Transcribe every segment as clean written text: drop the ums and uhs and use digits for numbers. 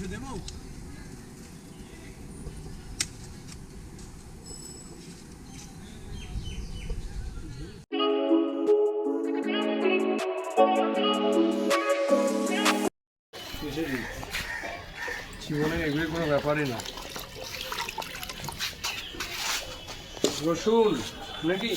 কিছু দেবো? জীবনে এগুলি কোনো ব্যাপারই না। রসুন নাকি?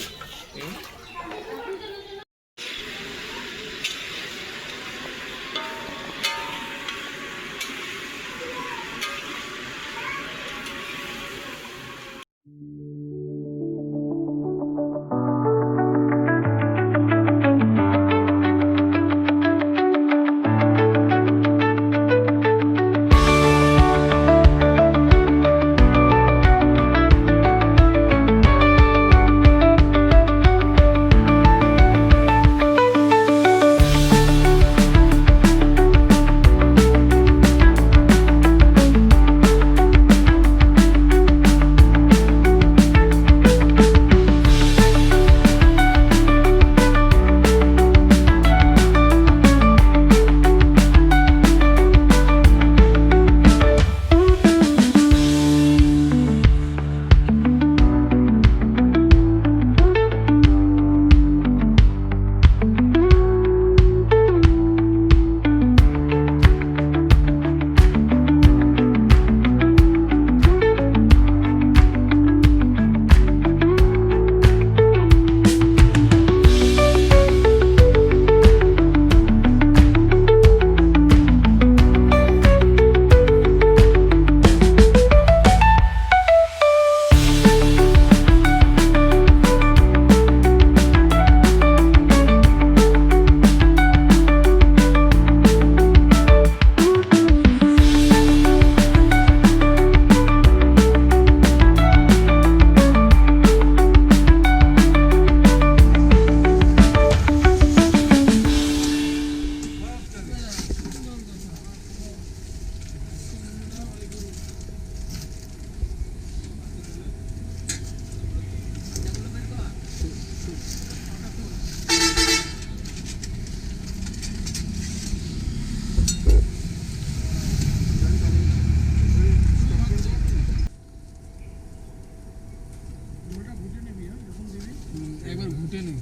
একবার ঘুটে নে।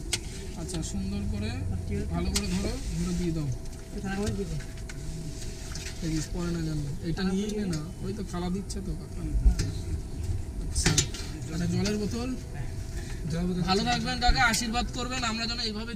আচ্ছা, সুন্দর করে ভালো করে ধরো, ধরে দিয়ে দাও। পরে না জানো এটা নিয়েই নে না, ওই তো খালা দিচ্ছে তো। আচ্ছা, একটা জলের বোতল। ভালো থাকবেন কাকা, আশীর্বাদ করবেন আমরা যেন এইভাবে।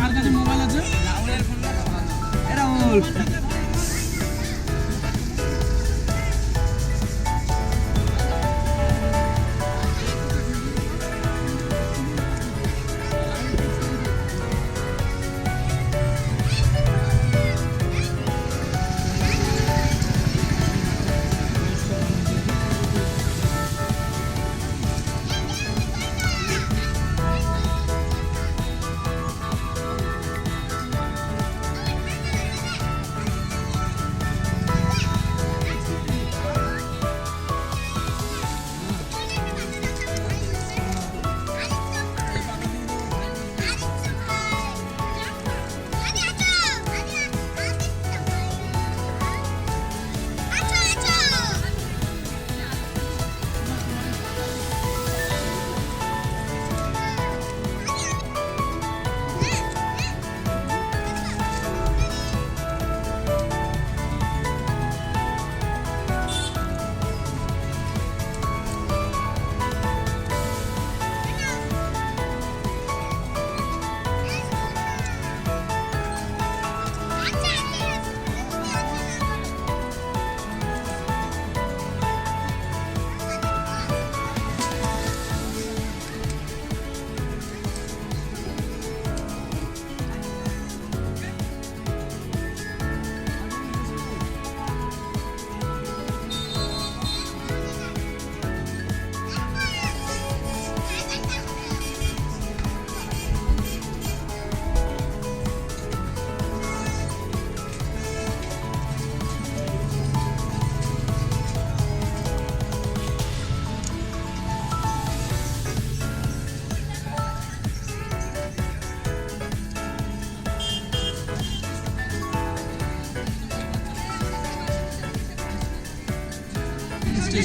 কার কাছে মোবাইল আছে? রাহুলের ফোন। রাহুল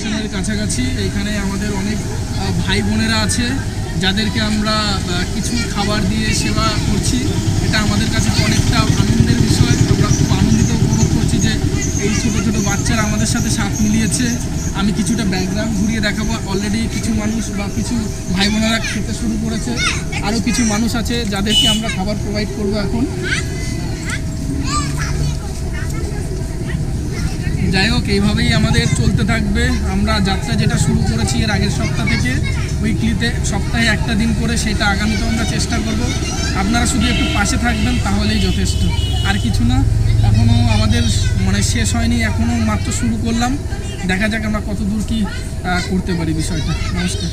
স্টেশনের কাছাকাছি। এইখানে আমাদের অনেক ভাই বোনেরা আছে যাদেরকে আমরা কিছু খাবার দিয়ে সেবা করছি। এটা আমাদের কাছে অনেকটা আনন্দের বিষয়। আমরা খুব আনন্দিত উপভোগ করছি যে এই ছোটো ছোটো বাচ্চারা আমাদের সাথে সাথ মিলিয়েছে। আমি কিছুটা ব্যাকগ্রাউন্ড ঘুরিয়ে দেখাবো। অলরেডি কিছু মানুষ বা কিছু ভাই বোনেরা খেতে শুরু করেছে। আরও কিছু মানুষ আছে যাদেরকে আমরা খাবার প্রোভাইড করবো এখন। যাই হোক, এইভাবেই আমাদের চলতে থাকবে। আমরা যাত্রা যেটা শুরু করেছি এর আগের সপ্তাহ থেকে, উইকলিতে সপ্তাহে একটা দিন করে, সেটা আগামীতেও আমরা চেষ্টা করব। আপনারা শুধু একটু পাশে থাকবেন তাহলেই যথেষ্ট, আর কিছু না। এখনও আমাদের শেষ হয়নি, এখনও মাত্র শুরু করলাম। দেখা যাক আমরা কত দূর কী করতে পারি বিষয়টা। নমস্কার।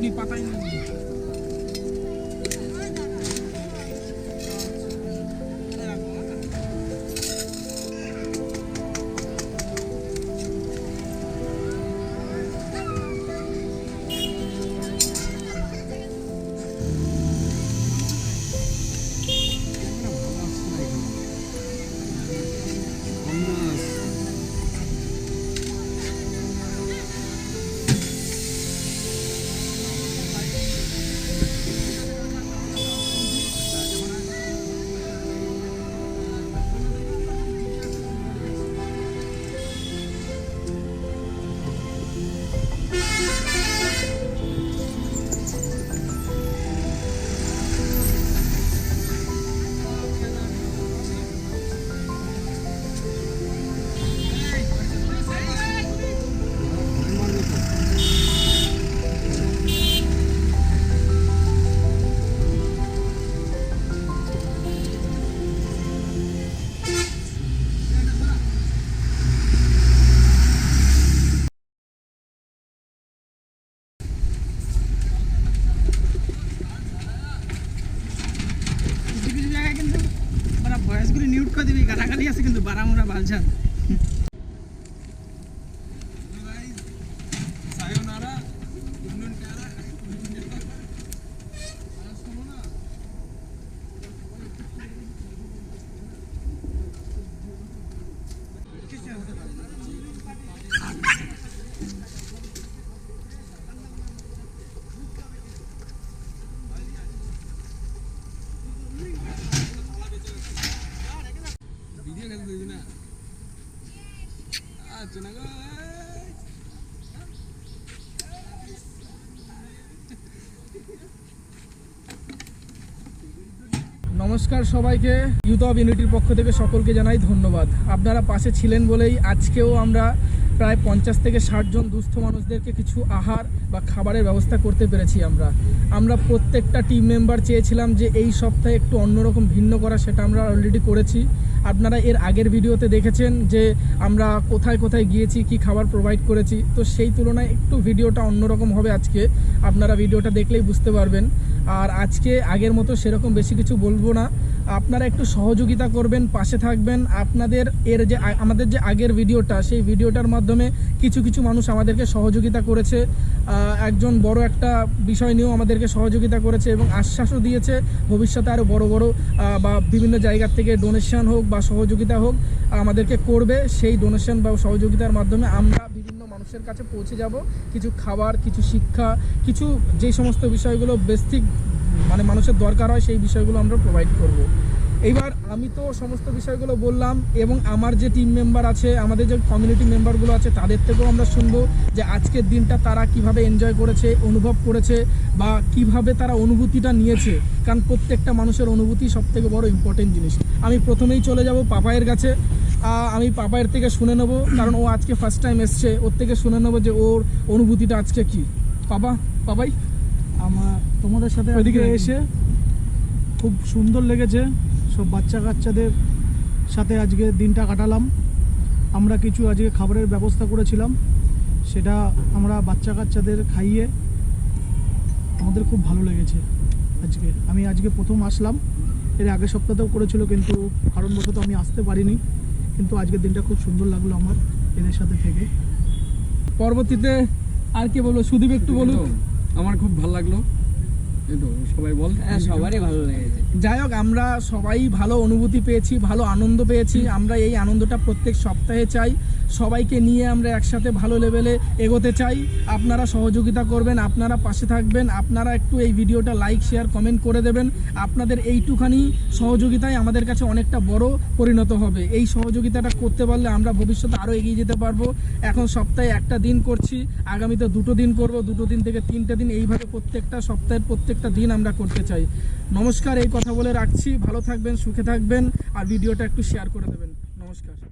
আপনি পাতায় নিন। ভয়েসগুলি নিউট করে দিবি, গালাগালি আছে কিন্তু বারামুরা বালছাল। নমস্কার সবাইকে, ইউথ অফ ইউনিটির পক্ষ থেকে সকলকে জানাই ধন্যবাদ। আপনারা পাশে ছিলেন বলেই আজকেও আমরা প্রায় 50 থেকে 60 জন দুস্থ মানুষদেরকে কিছু আহার বা খাবারের ব্যবস্থা করতে পেরেছি। আমরা প্রত্যেকটা টিম মেম্বার চেয়েছিলাম যে এই সপ্তাহে একটু অন্যরকম ভিন্ন করা, সেটা আমরা অলরেডি করেছি। আপনারা এর আগের ভিডিওতে দেখেছেন যে আমরা কোথায় কোথায় গিয়েছি, কি খাবার প্রোভাইড করেছি। তো সেই তুলনায় একটু ভিডিওটা অন্যরকম হবে আজকে, আপনারা ভিডিওটা দেখলেই বুঝতে পারবেন। আর আজকে আগের মতো সেরকম বেশি কিছু বলবো না, আপনারা একটু সহযোগিতা করবেন, পাশে থাকবেন। আপনাদের আমাদের যে আগের ভিডিওটা, সেই ভিডিওটার মাধ্যমে কিছু কিছু মানুষ আমাদেরকে সহযোগিতা করেছে, একজন বড় একটা বিষয় নিয়েও আমাদেরকে সহযোগিতা করেছে এবং আশ্বাসও দিয়েছে ভবিষ্যতে আরও বড় বড় বা বিভিন্ন জায়গা থেকে ডোনেশন হোক বা সহযোগিতা হোক আমাদেরকে করবে। সেই ডোনেশন বা সহযোগিতার মাধ্যমে আমরা বিভিন্ন মানুষের কাছে পৌঁছে যাব, কিছু খাবার, কিছু শিক্ষা, কিছু যেই সমস্ত বিষয়গুলো বেসিক মানে মানুষের দরকার হয় সেই বিষয়গুলো আমরা প্রোভাইড করব। এইবার আমি তো সমস্ত বিষয়গুলো বললাম এবং আমার যে টিম মেম্বার আছে, আমাদের যে কমিউনিটি মেম্বারগুলো আছে, তাদের থেকেও আমরা শুনবো যে আজকের দিনটা তারা কিভাবে এনজয় করেছে, অনুভব করেছে বা কিভাবে তারা অনুভূতিটা নিয়েছে। কারণ প্রত্যেকটা মানুষের অনুভূতি সবথেকে বড় ইম্পর্টেন্ট জিনিস। আমি প্রথমেই চলে যাব পাপায়ের কাছে। আমি পাপায়ের থেকে শুনে নেব, কারণ ও আজকে ফার্স্ট টাইম এসছে, ওর থেকে শুনে নেবো যে ওর অনুভূতিটা আজকে কি। পাপাই আমার তোমাদের সাথে ওইদিকে এসে খুব সুন্দর লেগেছে। সব বাচ্চা কাচ্চাদের সাথে আজকে দিনটা কাটালাম। আমরা কিছু আজকে খাবারের ব্যবস্থা করেছিলাম, সেটা আমরা বাচ্চা কাচ্চাদের খাইয়ে আমাদের খুব ভালো লেগেছে। আমি আজকে প্রথম আসলাম, এর আগের সপ্তাহতেও করেছিল কিন্তু কারণবশত আমি আসতে পারিনি, কিন্তু আজকের দিনটা খুব সুন্দর লাগলো আমার এদের সাথে থেকে। পরবর্তীতে আর কি বলবো, সুদীপ একটু বলুন। আমার খুব ভালো লাগলো, সবাই বল। সবারই ভালো লেগেছে। যাই হোক, আমরা সবাই ভালো অনুভূতি পেয়েছি, ভালো আনন্দ পেয়েছি। আমরা এই আনন্দটা প্রত্যেক সপ্তাহে চাই, সবাইকে নিয়ে আমরা একসাথে ভালো লেভেলে এগোতে চাই। আপনারা সহযোগিতা করবেন, আপনারা পাশে থাকবেন, আপনারা একটু এই ভিডিওটা লাইক, শেয়ার, কমেন্ট করে দেবেন। আপনাদের এইটুখানি সহযোগিতায় আমাদের কাছে অনেকটা বড় পরিণত হবে। এই সহযোগিতাটা করতে পারলে আমরা ভবিষ্যতে আরও এগিয়ে যেতে পারবো। এখন সপ্তাহে একটা দিন করছি, আগামীতে 2টো দিন করব, 2টো দিন থেকে 3টে দিন, এইভাবে প্রত্যেকটা সপ্তাহের প্রত্যেকটা দিন আমরা করতে চাই। নমস্কার, এই কথা বলে রাখছি। ভালো থাকবেন, সুখে থাকবেন, আর ভিডিওটা একটু শেয়ার করে দেবেন। নমস্কার।